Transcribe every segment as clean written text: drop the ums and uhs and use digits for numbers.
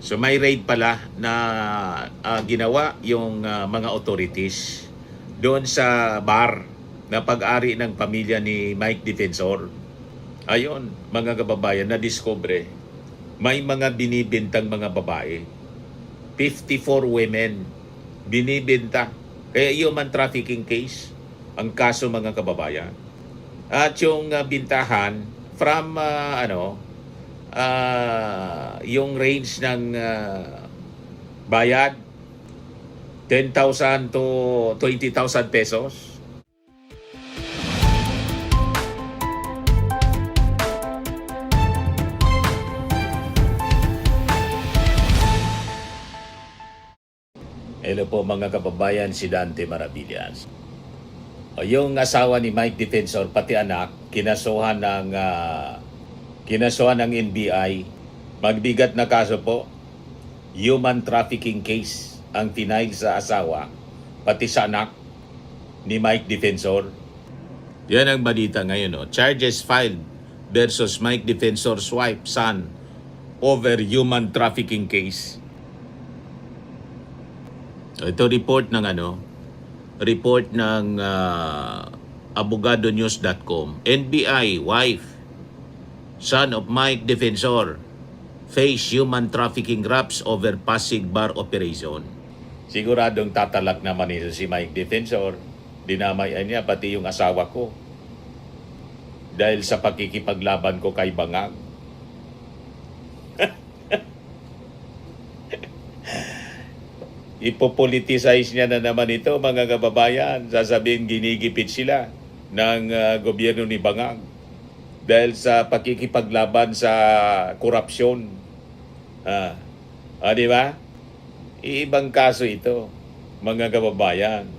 So may raid pala na ginawa yung mga authorities doon sa bar na pag-ari ng pamilya ni Mike Defensor. Ayon, mga kababayan, na-discover may mga binibintang mga babae. 54 women binibenta. Kaya human trafficking case ang kaso, mga kababayan. At yung bintahan from yung range ng bayad 10,000 to 20,000 pesos. Hello po mga kababayan, si Dante Maravillas. Yung asawa ni Mike Defensor, pati anak, kinasuhan ng NBI. Magbigat na kaso po, human trafficking case ang tinayag sa asawa, pati sa anak ni Mike Defensor. Yan ang balita ngayon. No? Charges filed versus Mike Defensor's wife, son, over human trafficking case. Ito report ng abogadonews.com. NBI wife, son of Mike Defensor, face human trafficking raps over Pasig bar operation. Siguradong tatalak naman ito si Mike Defensor. Dinamayan niya pati yung asawa ko dahil sa pakikipaglaban ko kay Bangag. Ipopoliticize niya na naman ito, mga kababayan. Sasabihin ginigipit sila ng gobyerno ni Bangag dahil sa pakikipaglaban sa korupsyon. Di ba? Ibang kaso ito, mga kababayan.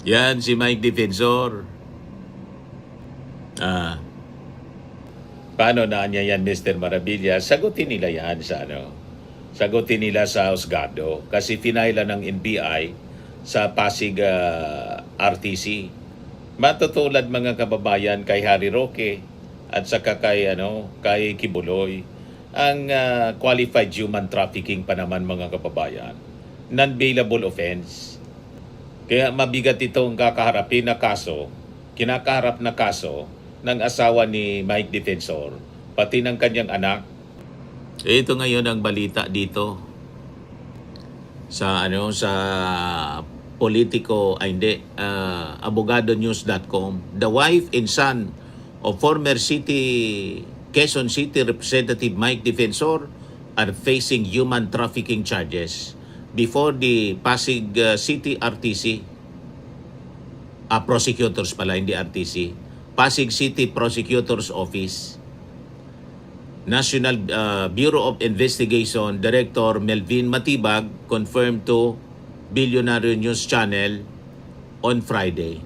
Yan si Mike Defensor. Paano na niya yan, Mr. Maravilla? Sagutin nila yan sa Sagutin nila sa husgado kasi finala ng NBI sa Pasig RTC. Matutulad, mga kababayan, kay Harry Roque at saka kay Kibuloy. Ang qualified human trafficking pa naman, mga kababayan. Non-bailable offense. Kaya mabigat itong kakaharapin na kaso, kinakaharap na kaso ng asawa ni Mike Defensor, pati ng kanyang anak. Ito ngayon ang balita dito sa abogadonews.com. The wife and son of former Quezon City Representative Mike Defensor are facing human trafficking charges before the Pasig City RTC. Prosecutors pala, hindi RTC. Pasig City Prosecutor's Office. National Bureau of Investigation Director Melvin Matibag confirmed to Billionaire News Channel on Friday.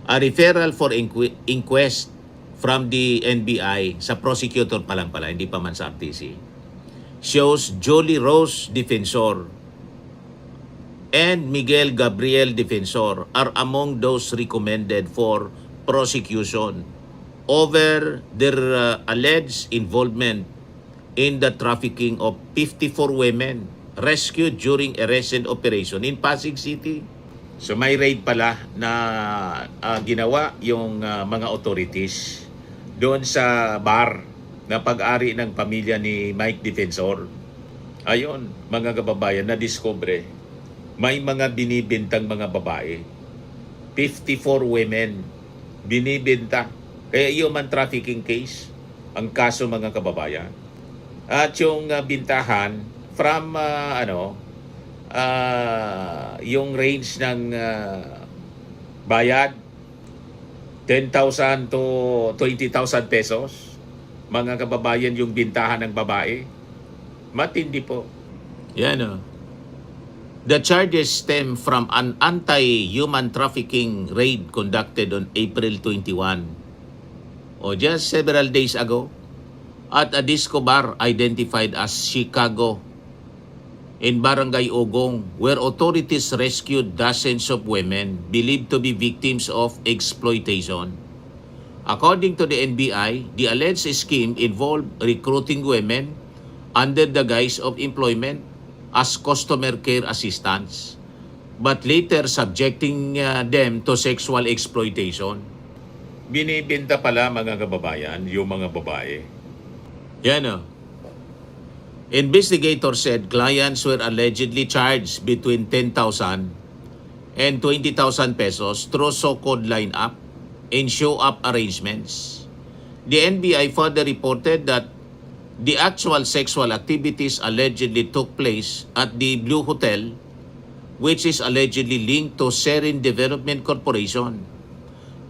A referral for inquest from the NBI, sa prosecutor pa lang pala, hindi pa man sa RTC, shows Jolie Rose Defensor and Miguel Gabriel Defensor are among those recommended for prosecution over their alleged involvement in the trafficking of 54 women rescued during a recent operation in Pasig City. So may raid pala na ginawa yung mga authorities doon sa bar na pag-ari ng pamilya ni Mike Defensor. Ayon, mga kababayan, na-discover may mga binibintang mga babae. 54 women binibenta. Kaya human trafficking case ang kaso, mga kababayan. At yung bintahan from yung range ng bayad 10,000 to 20,000 pesos, mga kababayan, yung bintahan ng babae. Matindi po. Yan The charges stem from an anti-human trafficking raid conducted on April 21. Just several days ago, at a disco bar identified as Chicago in Barangay Ogong, where authorities rescued dozens of women believed to be victims of exploitation. According to the NBI, the alleged scheme involved recruiting women under the guise of employment as customer care assistants, but later subjecting them to sexual exploitation. Binibenta pala mga kababayan, yung mga babae. Yan o. Investigators said clients were allegedly charged between 10,000 and 20,000 pesos through so-called line-up and show-up arrangements. The NBI further reported that the actual sexual activities allegedly took place at the Blue Hotel, which is allegedly linked to Serin Development Corporation.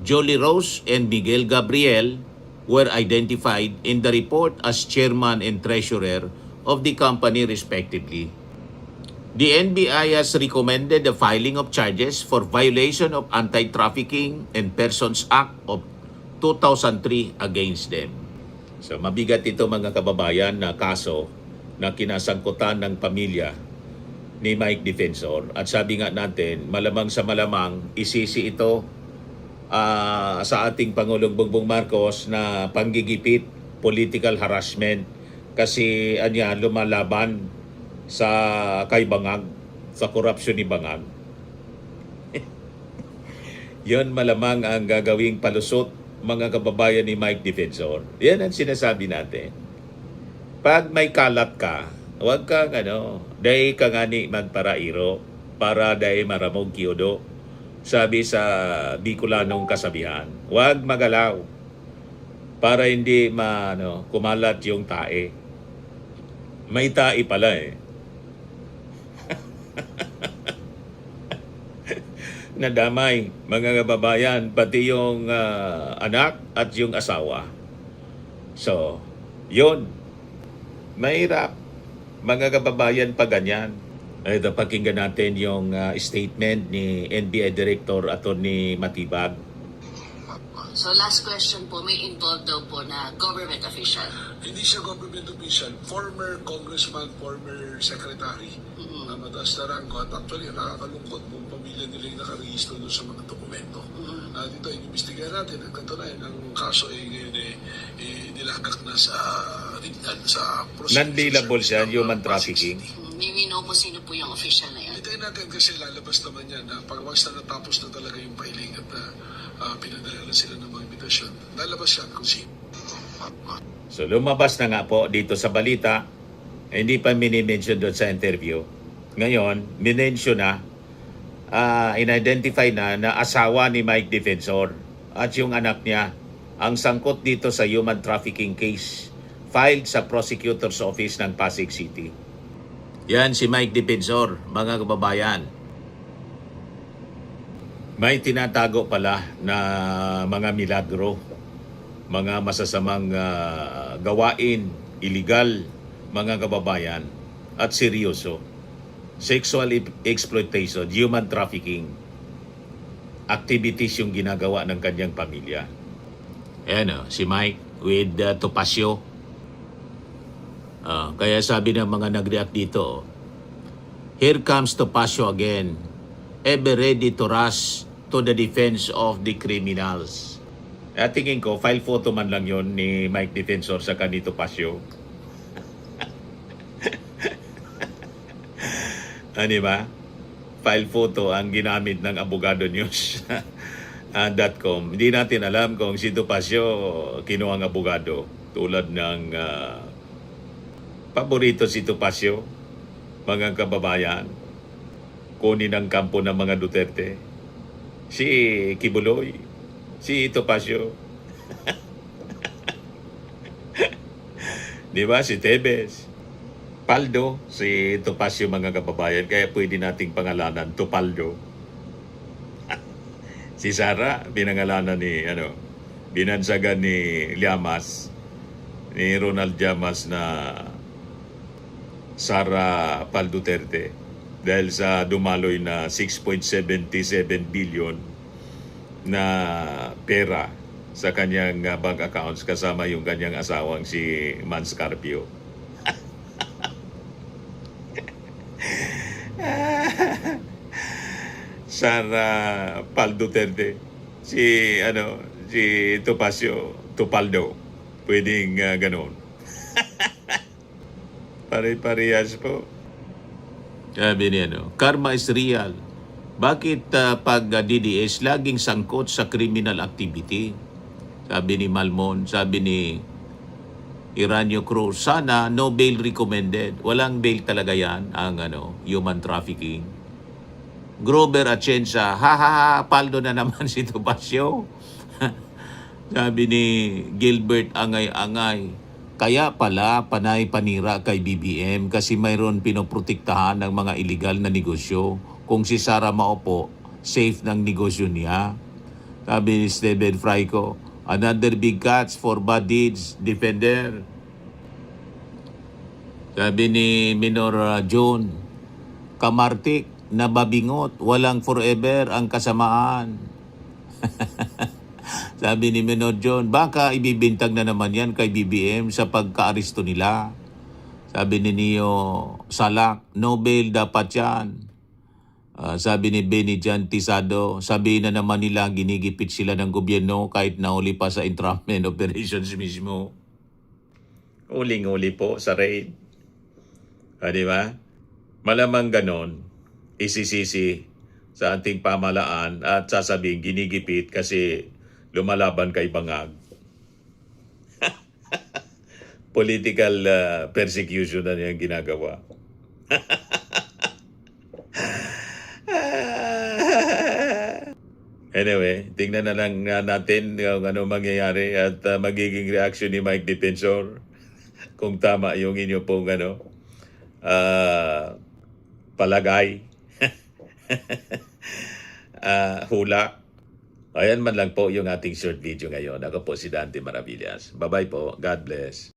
Jolie Rose and Miguel Gabriel were identified in the report as chairman and treasurer of the company respectively. The NBI has recommended the filing of charges for violation of Anti-Trafficking and Persons Act of 2003 against them. So mabigat ito mga kababayan na kaso na kinasangkutan ng pamilya ni Mike Defensor. At sabi nga natin, malamang sa malamang isisi ito sa ating Pangulong Bongbong Marcos na panggigipit, political harassment kasi lumalaban sa kay Bangag, sa korupsyon ni Bangag. Yon malamang ang gagawing palusot mga kababayan ni Mike Defensor. Yan ang sinasabi natin. Pag may kalat ka, huwag kang dahi ka nga ni magparairo para dahi maramog kiyodo. Sabi sa Bicolanong kasabihan, huwag magalaw para hindi kumalat yung tae. May tae pala eh. Nadamay mga kababayan, pati yung anak at yung asawa. So, yun. Mahirap mga kababayan pa ganyan. Ito, pakinggan natin yung statement ni NBI Director Atty. Matibag. So last question po, may involved daw po na government official. Hindi siya government official, former congressman, former secretary, mataas na ranggo. At actually, nakakalungkot kung pamilya nila yung nakarehistro doon sa mga dokumento. Dito, inimbestigahan natin. Ang katunayan, ang kaso ay ngayon nilagak na sa non-dealable siya, human trafficking. May we know po sino po yung official na yan? Hintayin natin kasi lalabas naman yan na pag once na natapos na talaga yung filing at pinadala sila ng mga invitation, lalabas yan kung sino. So lumabas na nga po dito sa balita, hindi pa mini-mention doon sa interview. Ngayon, minention na, in-identify na asawa ni Mike Defensor at yung anak niya ang sangkot dito sa human trafficking case filed sa prosecutor's office ng Pasig City. Yan si Mike Defensor, mga kababayan. May tinatago pala na mga milagro, mga masasamang gawain, illegal, mga kababayan, at seryoso. Sexual exploitation, human trafficking, activities yung ginagawa ng kanyang pamilya. Ayan si Mike with Topacio. Kaya sabi ng mga nag-react dito, here comes Topacio again, ever ready to rush to the defense of the criminals. Tingin ko, file photo man lang yon ni Mike Defensor sa kanito Topacio. Ano ba? File photo ang ginamit ng Abogado News.com. Hindi natin alam kung si Topacio kinuha ang abogado tulad ng paborito si Topacio, mga kababayan, kunin ang kampo ng mga Duterte. Si Kibuloy, si Topacio. Di ba? Si Tebes. Paldo, si Topacio, mga kababayan. Kaya pwede nating pangalanan, Topaldo. Si Sara, binangalanan ni, binansagan ni Llamas, ni Ronald Llamas na Sara Pal Duterte dahil sa dumaloy na 6.77 billion na pera sa kanyang bank accounts kasama yung kanyang asawang si Man Scarpio. Sara Pal Duterte, si Topacio, Topaldo, pwedeng ganoon. Pare-parehas po. Sabi niya, karma is real. Bakit pag DDS laging sangkot sa criminal activity? Sabi ni Malmon, sabi ni Iranio Cruz, sana no bail recommended. Walang bail talaga yan, ang human trafficking. Grover Atienza, paldo na naman si Topacio. Sabi ni Gilbert Angay-Angay, kaya pala panay panira kay BBM kasi mayroon pinoprotektahan ng mga illegal na negosyo. Kung si Sara maupo, safe ng negosyo niya. Sabi ni Steven Fraico, another big catch for bad deeds, defender. Sabi ni Minor John, kamartik, nababingot, walang forever ang kasamaan. Sabi ni Minor John, baka ibibintag na naman yan kay BBM sa pagka-aristo nila. Sabi ni Neo Salak, no bail dapat yan. Sabi ni Benny Jan Tisado, sabi na naman nila ginigipit sila ng gobyerno kahit nauli pa sa entrapment operations mismo. Uling-uli po sa raid. Di ba? Malamang ganon, isisisi sa ating pamalaan at sasabihin ginigipit kasi lumalaban kay Bangag. Political persecution na niyang ginagawa. Anyway, tingnan na lang natin kung ano mangyayari at magiging reaction ni Mike Defensor kung tama yung inyo pong palagay. Hula. Ayan man lang po yung ating short video ngayon. Ako po si Dante Maravillas. Bye-bye po. God bless.